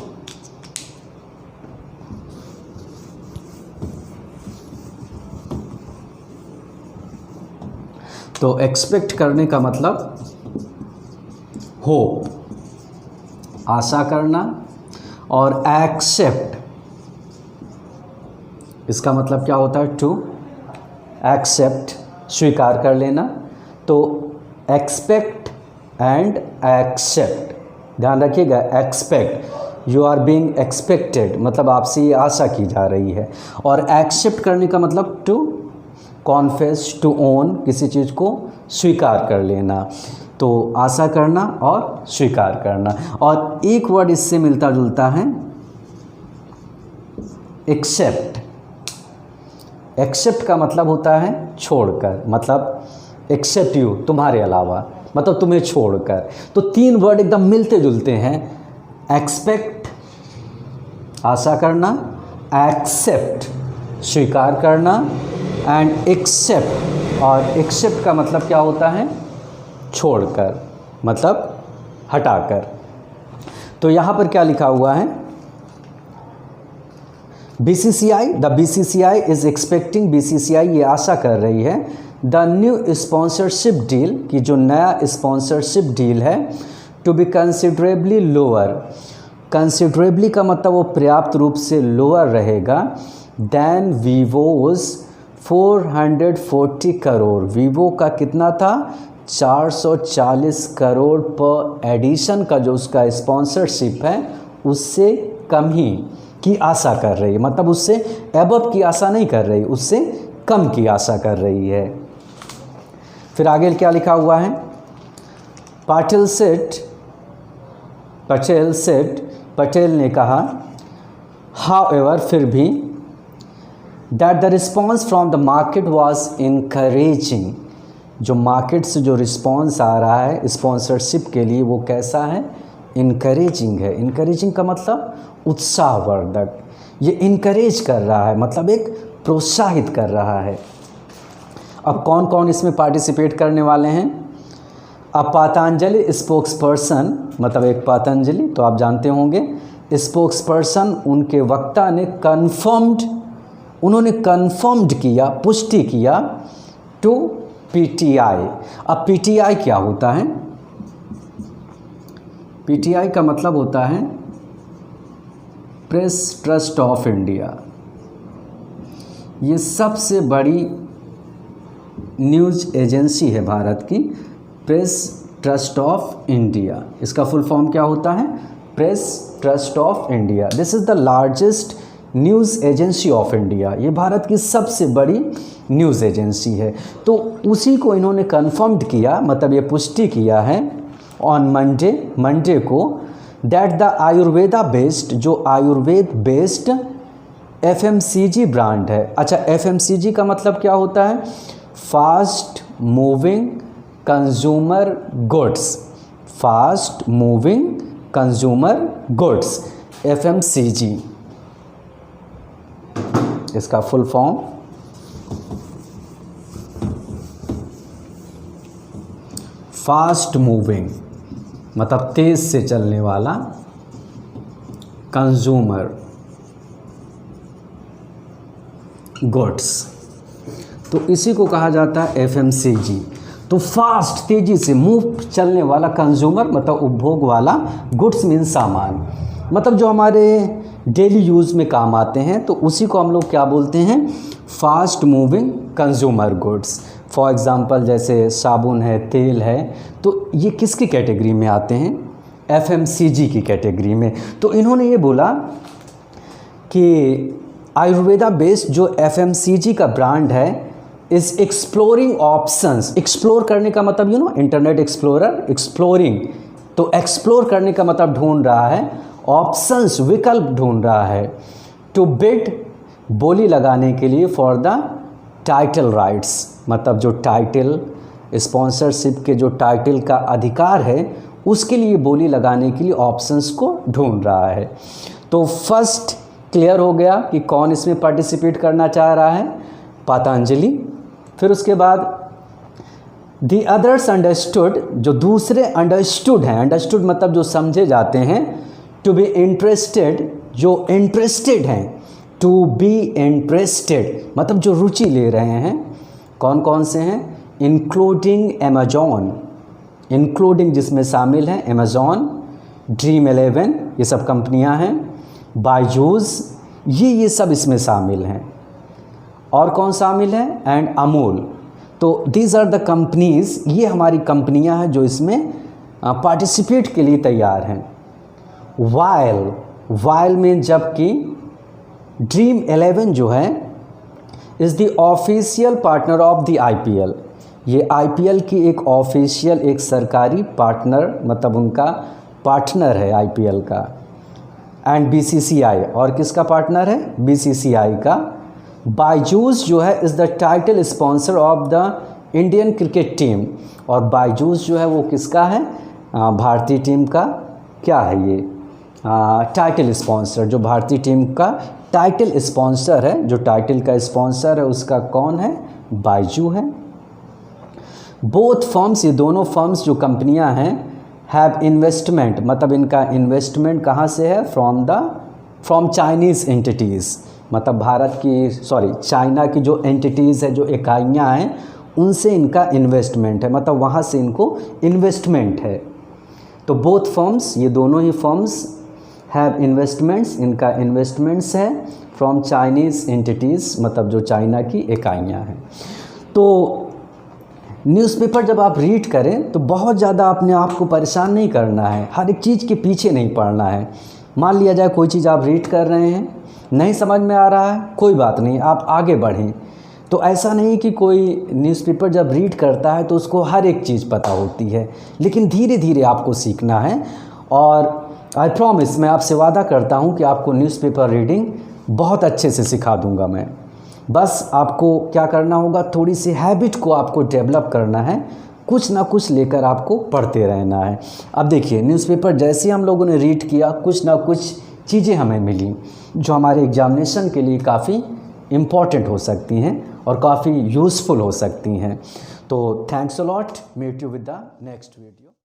तो एक्सपेक्ट करने का मतलब होप, आशा करना, और एक्सेप्ट इसका मतलब क्या होता है, टू एक्सेप्ट, स्वीकार कर लेना। तो एक्सपेक्ट एंड एक्सेप्ट, ध्यान रखिएगा, expect, you are being expected, मतलब आपसे ये आशा की जा रही है। और एक्सेप्ट करने का मतलब टू कॉन्फेस, टू ओन, किसी चीज़ को स्वीकार कर लेना। तो आशा करना और स्वीकार करना। और एक वर्ड इससे मिलता जुलता है, एक्सेप्ट। एक्सेप्ट का मतलब होता है छोड़कर, मतलब एक्सेप्ट यू, तुम्हारे अलावा, मतलब तुम्हें छोड़कर। तो 3 वर्ड एकदम मिलते जुलते हैं, एक्सपेक्ट आशा करना, एक्सेप्ट स्वीकार करना, एंड एक्सेप्ट, और एक्सेप्ट का मतलब क्या होता है, छोड़कर, मतलब हटाकर। तो यहाँ पर क्या लिखा हुआ है, BCCI, the BCCI is expecting, BCCI ये आशा कर रही है, द न्यू स्पॉन्सरशिप डील, की जो नया स्पॉन्सरशिप डील है, to be considerably lower, considerably का मतलब वो पर्याप्त रूप से लोअर रहेगा, दैन वीवोज 440 करोड़, वीवो का कितना था, 440 करोड़ पर एडिशन का जो उसका स्पॉन्सरशिप है उससे कम ही की आशा कर रही है, मतलब उससे एबव की आशा नहीं कर रही, उससे कम की आशा कर रही है। फिर आगे क्या लिखा हुआ है, पटेल ने कहा, हाउएवर फिर भी, that the response from the market was encouraging, जो मार्केट से जो रिस्पॉन्स आ रहा है स्पॉन्सरशिप के लिए वो कैसा है, इनकरेजिंग है। इनकरेजिंग का मतलब उत्साहवर्धक, ये इनकरेज कर रहा है, मतलब एक प्रोत्साहित कर रहा है। अब कौन कौन इसमें पार्टिसिपेट करने वाले हैं, अब पतंजलि स्पोक्स पर्सन, मतलब एक पतंजलि तो आप जानते होंगे, स्पोक्स पर्सन उनके वक्ता ने उन्होंने कन्फर्म्ड किया, पुष्टि किया, टू पीटीआई। अब पीटीआई क्या होता है? पीटीआई का मतलब होता है प्रेस ट्रस्ट ऑफ इंडिया। ये सबसे बड़ी न्यूज़ एजेंसी है भारत की, प्रेस ट्रस्ट ऑफ इंडिया। इसका फुल फॉर्म क्या होता है? Press trust of India. This is the largest news agency of India. ये भारत की सबसे बड़ी न्यूज़ एजेंसी है। तो उसी को इन्होंने कन्फर्म्ड किया, मतलब ये पुष्टि किया है ऑन मंडे को, दैट द आयुर्वेदा बेस्ड, जो आयुर्वेद बेस्ड एफएमसीजी ब्रांड है। अच्छा, एफएमसीजी का मतलब क्या होता है? Fast moving consumer goods. Fast moving consumer goods, FMCG इसका फुल फॉर्म। फास्ट मूविंग मतलब तेज से चलने वाला, कंज्यूमर गुड्स, तो इसी को कहा जाता है एफएमसीजी। तो फास्ट, तेजी से मूव चलने वाला, कंज्यूमर मतलब उपभोग वाला, गुड्स मीन सामान, मतलब जो हमारे डेली यूज़ में काम आते हैं, तो उसी को हम लोग क्या बोलते हैं? Fast moving consumer goods. For example जैसे साबुन है, तेल है, तो ये किसकी कैटेगरी में आते हैं? एफएमसीजी की कैटेगरी में। तो इन्होंने ये बोला कि आयुर्वेदा बेस्ड जो एफएमसीजी का ब्रांड है इज़ एक्सप्लोरिंग ऑप्शंस। एक्सप्लोर करने का मतलब इंटरनेट एक्सप्लोरर, एक्सप्लोरिंग, तो एक्सप्लोर करने का मतलब ढूंढ रहा है, ऑप्शंस विकल्प ढूंढ रहा है, टू बिड बोली लगाने के लिए फॉर द टाइटल राइट्स, मतलब जो टाइटल स्पॉन्सरशिप के जो टाइटल का अधिकार है उसके लिए बोली लगाने के लिए ऑप्शंस को ढूंढ रहा है। तो फर्स्ट क्लियर हो गया कि कौन इसमें पार्टिसिपेट करना चाह रहा है? पतंजलि। फिर उसके बाद दी अदर्स अंडरस्टूड, जो दूसरे अंडरस्टूड हैं, अंडरस्टूड मतलब जो समझे जाते हैं, टू बी इंटरेस्टेड, जो इंटरेस्टेड हैं, टू बी इंटरेस्टेड मतलब जो रुचि ले रहे हैं। कौन कौन से हैं? इंक्लूडिंग अमेजॉन, इंक्लूडिंग जिसमें शामिल हैं अमेजॉन, Dream11, ये सब कंपनियां हैं, बायजूस, ये सब इसमें शामिल हैं। और कौन शामिल है? एंड अमूल। तो दीज आर द कंपनीज़, ये हमारी कंपनियां हैं जो इसमें पार्टिसिपेट के लिए तैयार हैं। वाइल में जबकि Dream11 जो है is the official partner of the IPL, ये IPL की एक ऑफिशियल, एक सरकारी पार्टनर, मतलब उनका पार्टनर है IPL का। एंड BCCI, और किसका पार्टनर है? BCCI का। बायजूस जो है is the title sponsor of the Indian cricket team, और बायजूस जो है वो किसका है? भारतीय टीम का क्या है ये? टाइटल स्पॉन्सर, जो भारतीय टीम का टाइटल स्पॉन्सर है, जो टाइटल का स्पॉन्सर है उसका कौन है? बायजू है। बोथ फर्म्स, ये दोनों फर्म्स जो कंपनियां हैं, हैव इन्वेस्टमेंट, मतलब इनका इन्वेस्टमेंट कहाँ से है? फ्रॉम चाइनीज़ एंटिटीज़, मतलब चाइना की जो एंटिटीज़ है, जो इकाइयाँ हैं, उनसे इनका इन्वेस्टमेंट है, मतलब वहाँ से इनको इन्वेस्टमेंट है। तो बोथ फर्म्स, ये दोनों ही फर्म्स हैव इन्वेस्टमेंट्स, इनका इन्वेस्टमेंट्स है फ्रॉम चाइनीज़ एंटिटीज़, मतलब जो चाइना की इकाइयाँ हैं। तो न्यूज़पेपर जब आप रीड करें तो बहुत ज़्यादा अपने आप को परेशान नहीं करना है, हर एक चीज़ के पीछे नहीं पड़ना है। मान लिया जाए कोई चीज़ आप रीड कर रहे हैं, नहीं समझ में आ रहा है, कोई बात नहीं, आप आगे बढ़ें। तो ऐसा नहीं कि कोई न्यूज़पेपर जब रीड करता है तो उसको हर एक चीज़ पता होती है, लेकिन धीरे धीरे आपको सीखना है। और आई प्रॉमिस, मैं आपसे वादा करता हूँ कि आपको न्यूज़पेपर रीडिंग बहुत अच्छे से सिखा दूँगा मैं। बस आपको क्या करना होगा? थोड़ी सी हैबिट को आपको डेवलप करना है, कुछ ना कुछ लेकर आपको पढ़ते रहना है। अब देखिए, न्यूज़पेपर जैसे हम लोगों ने रीड किया, कुछ ना कुछ चीज़ें हमें मिली जो हमारे एग्जामिनेशन के लिए काफ़ी इम्पॉर्टेंट हो सकती हैं और काफ़ी यूज़फुल हो सकती हैं। तो thanks a lot, meet you with the next video.